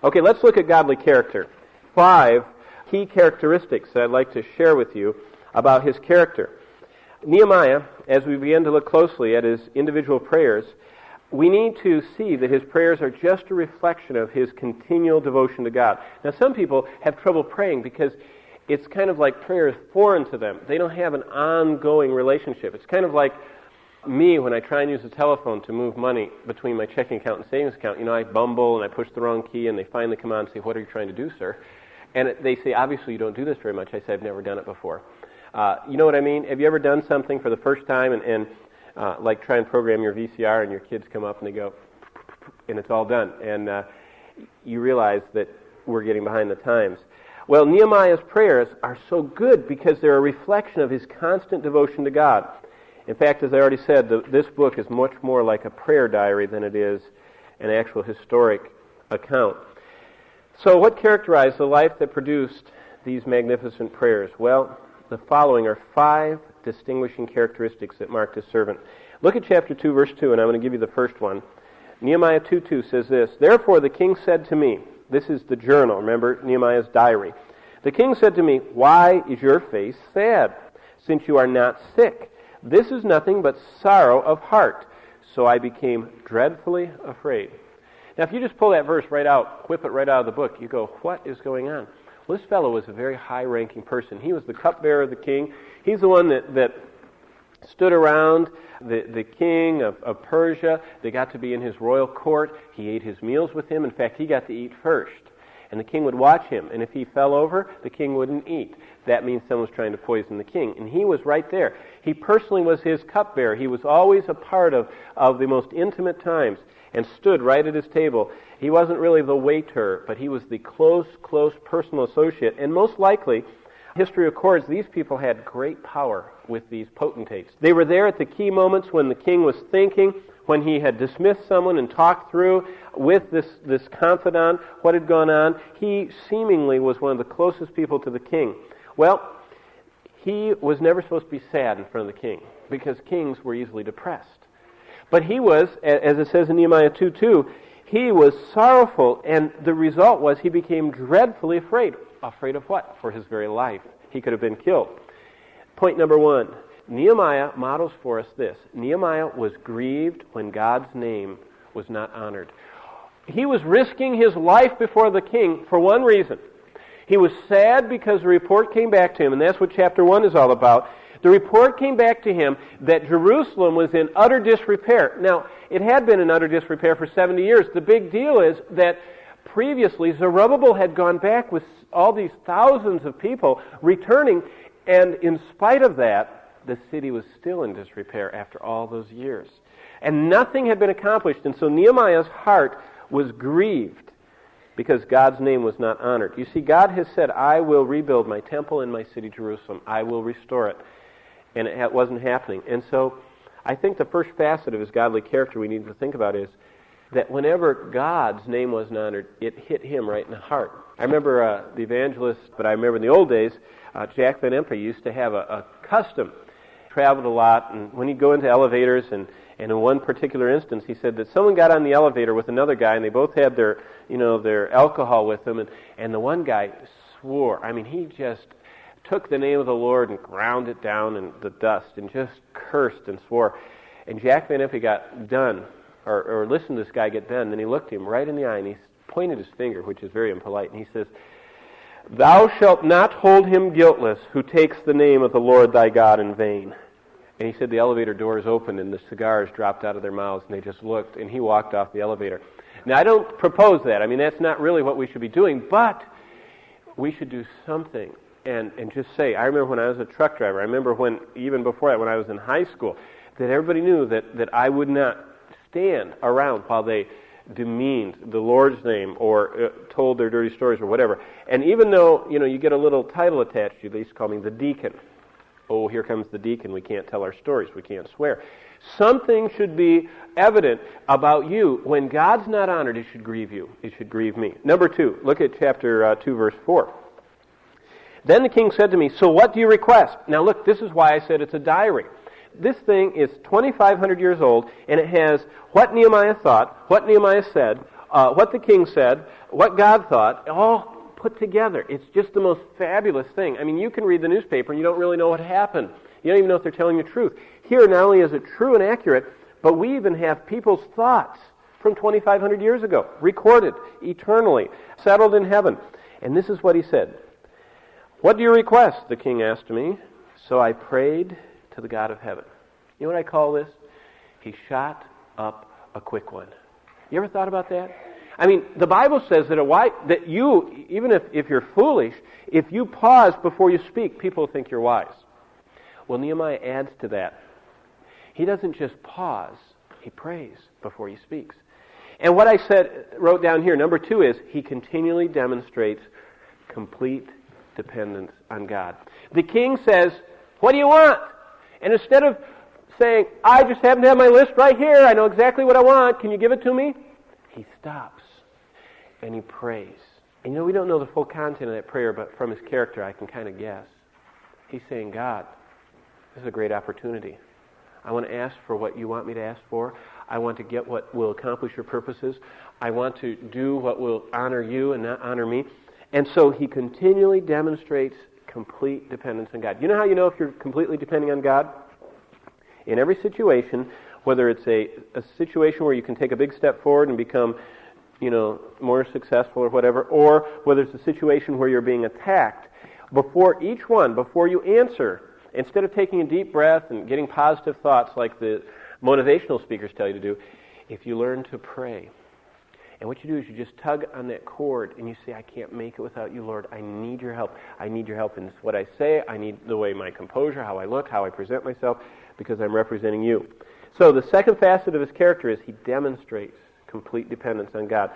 Okay, let's look at godly character. 5 key characteristics that I'd like to share with you about his character. Nehemiah, as we begin to look closely at his individual prayers, we need to see that his prayers are just a reflection of his continual devotion to God. Now, some people have trouble praying because it's kind of like prayer is foreign to them. They don't have an ongoing relationship. It's kind of like me when I try and use the telephone to move money between my checking account and savings account. You know, I bumble and I push the wrong key, and they finally come on and say, "What are you trying to do, sir?" And they say, "Obviously you don't do this very much." I say, "I've never done it before." You know what I mean? Have you ever done something for the first time and like try and program your VCR and your kids come up and they go, and it's all done. And you realize that we're getting behind the times. Well, Nehemiah's prayers are so good because they're a reflection of his constant devotion to God. In fact, as I already said, this book is much more like a prayer diary than it is an actual historic account. So what characterized the life that produced these magnificent prayers? Well, the following are 5 distinguishing characteristics that marked his servant. Look at chapter 2, verse 2, and I'm going to give you the first one. Nehemiah 2:2 says this, "Therefore the king said to me," this is the journal, remember, Nehemiah's diary. "The king said to me, 'Why is your face sad, since you are not sick? This is nothing but sorrow of heart.' So I became dreadfully afraid." Now, if you just pull that verse right out, whip it right out of the book, you go, what is going on? Well, this fellow was a very high-ranking person. He was the cupbearer of the king. He's the one that stood around the king of Persia. They got to be in his royal court. He ate his meals with him. In fact, he got to eat first. And the king would watch him. And if he fell over, the king wouldn't eat. That means someone was trying to poison the king. And he was right there. He personally was his cupbearer. He was always a part of the most intimate times and stood right at his table. He wasn't really the waiter, but he was the close personal associate. And most likely, history records these people had great power with these potentates. They were there at the key moments when the king was thinking, when he had dismissed someone and talked through with this confidant what had gone on. He seemingly was one of the closest people to the king. Well, he was never supposed to be sad in front of the king because kings were easily depressed. But he was, as it says in Nehemiah 2:2, he was sorrowful, and the result was he became dreadfully afraid. Afraid of what? For his very life. He could have been killed. Point number 1. Nehemiah models for us this. Nehemiah was grieved when God's name was not honored. He was risking his life before the king for one reason. He was sad because the report came back to him, and that's what chapter 1 is all about. The report came back to him that Jerusalem was in utter disrepair. Now, it had been in utter disrepair for 70 years. The big deal is that previously Zerubbabel had gone back with all these thousands of people returning, and in spite of that, the city was still in disrepair after all those years. And nothing had been accomplished, and so Nehemiah's heart was grieved because God's name was not honored. You see, God has said, "I will rebuild my temple in my city, Jerusalem. I will restore it." And it wasn't happening. And so I think the first facet of his godly character we need to think about is that whenever God's name wasn't honored, it hit him right in the heart. I remember the evangelist, but I remember in the old days, Jack Van Impe used to have a custom. Traveled a lot, and when he'd go into elevators, and in one particular instance, he said that someone got on the elevator with another guy, and they both had their alcohol with them, and the one guy swore. I mean, he just took the name of the Lord and ground it down in the dust and just cursed and swore. And Jack Van Impe got done, or listened to this guy get done, and he looked him right in the eye and he pointed his finger, which is very impolite, and he says, "Thou shalt not hold him guiltless who takes the name of the Lord thy God in vain." And he said the elevator doors opened and the cigars dropped out of their mouths and they just looked, and he walked off the elevator. Now, I don't propose that. I mean, that's not really what we should be doing, but we should do something. And just say, I remember when I was a truck driver, I remember when, even before that, when I was in high school, that everybody knew that I would not stand around while they demeaned the Lord's name or told their dirty stories or whatever. And even though, you get a little title attached to you, they used to call me the deacon. Oh, here comes the deacon. We can't tell our stories. We can't swear. Something should be evident about you. When God's not honored, it should grieve you. It should grieve me. Number 2, look at chapter 2, verse 4. Then the king said to me, "So what do you request?" Now look, this is why I said it's a diary. This thing is 2,500 years old, and it has what Nehemiah thought, what Nehemiah said, what the king said, what God thought, all put together. It's just the most fabulous thing. I mean, you can read the newspaper and you don't really know what happened. You don't even know if they're telling the truth. Here, not only is it true and accurate, but we even have people's thoughts from 2,500 years ago, recorded eternally, settled in heaven. And this is what he said. "What do you request?" the king asked me. So I prayed to the God of heaven. You know what I call this? He shot up a quick one. You ever thought about that? I mean, the Bible says that you, even if you're foolish, if you pause before you speak, people think you're wise. Well, Nehemiah adds to that. He doesn't just pause, he prays before he speaks. And what I wrote down here, number 2 is, he continually demonstrates complete dependence on God. The king says, "What do you want?" And instead of saying, "I just happen to have my list right here, I know exactly what I want, can you give it to me?" He stops and he prays. And we don't know the full content of that prayer, but from his character I can kind of guess. He's saying, "God, this is a great opportunity. I want to ask for what you want me to ask for. I want to get what will accomplish your purposes. I want to do what will honor you and not honor me." And so he continually demonstrates complete dependence on God. You know how you know if you're completely depending on God? In every situation, whether it's a situation where you can take a big step forward and become, more successful or whatever, or whether it's a situation where you're being attacked, before you answer, instead of taking a deep breath and getting positive thoughts like the motivational speakers tell you to do, if you learn to pray, and what you do is you just tug on that cord and you say, "I can't make it without you, Lord. I need your help. I need your help in what I say. I need the way my composure, how I look, how I present myself, because I'm representing you." So the second facet of his character is he demonstrates complete dependence on God.